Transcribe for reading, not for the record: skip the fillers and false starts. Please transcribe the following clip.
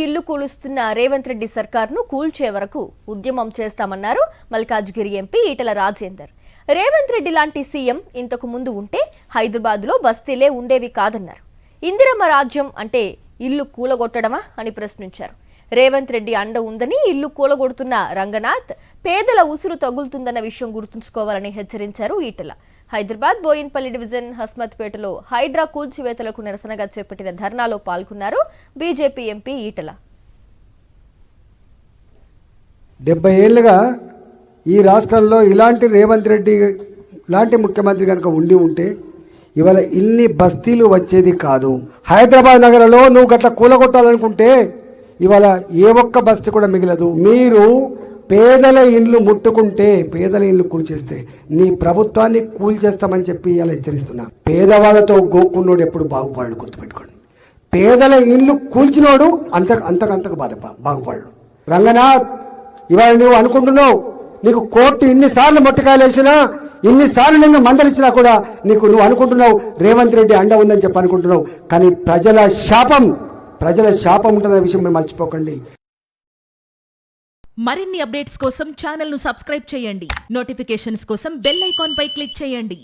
ఇల్లు కూలుస్తున్న రేవంత్ రెడ్డి సర్కార్ను కూల్చే వరకు ఉద్యమం చేస్తామన్నారు మల్కాజ్గిరి ఎంపీ ఈటల రాజేందర్. రేవంత్ రెడ్డి లాంటి సీఎం ఇంతకు ముందు ఉంటే హైదరాబాద్లో బస్తీలే ఉండేవి కాదన్నారు. ఇందిరమ్మ రాజ్యం అంటే ఇల్లు కూలగొట్టడమా అని ప్రశ్నించారు. రేవంత్ రెడ్డి అండ ఉందని ఇల్లు కూలగొడుతున్న రంగనాథ్ పేదల ఉసురు తగులుతుందన్న విషయం గుర్తుంచుకోవాలని హెచ్చరించారు ఈటల. హైదరాబాద్ బోయిన్పల్లి డివిజన్ హస్మత్పేటలో హైడ్రా కూల్చివేతలకు నిరసనగా చేపట్టిన ధర్నాలో పాల్గొన్నారు బీజేపీ ఎంపీ ఈటల. 70 ఏళ్లుగా ఈ రాష్ట్రంలో ఇలాంటి రేవంత్ రెడ్డి లాంటి ముఖ్యమంత్రి కనుక ఉంటే ఇవాళ ఇన్ని బస్తీలు వచ్చేది కాదు. హైదరాబాద్ నగరంలో నువ్వు గట్ల కూలగొట్టాలనుకుంటే ఇవాళ ఏ ఒక్క బస్తీ కూడా మిగలదు. మీరు పేదల ఇల్లు ముట్టుకుంటే, పేదల ఇల్లు కూల్చేస్తే నీ ప్రభుత్వాన్ని కూల్చేస్తామని చెప్పి ఇలా హెచ్చరిస్తున్నా. పేదవాళ్ళతో గోక్కున్నోడు ఎప్పుడు బాగుపడు, గుర్తుపెట్టుకోండి. పేదల ఇల్లు కూల్చినోడు అంతకంతకు బాగుపడు. రంగనాథ్, ఇవాళ నువ్వు అనుకుంటున్నావు నీకు కోర్టు ఇన్నిసార్లు మొట్టకాయలేసినా, ఇన్నిసార్లు నిన్ను మందలిచ్చినా కూడా నువ్వు అనుకుంటున్నావు రేవంత్ రెడ్డి అండ ఉందని చెప్పి అనుకుంటున్నావు. కానీ ప్రజల శాపం ఉంటుందనే విషయం మీరు మర్చిపోకండి. మరిన్ని అప్డేట్స్ కోసం ఛానల్ ను సబ్స్క్రైబ్ చేయండి. నోటిఫికేషన్స్ కోసం బెల్ ఐకాన్ పై క్లిక్ చేయండి.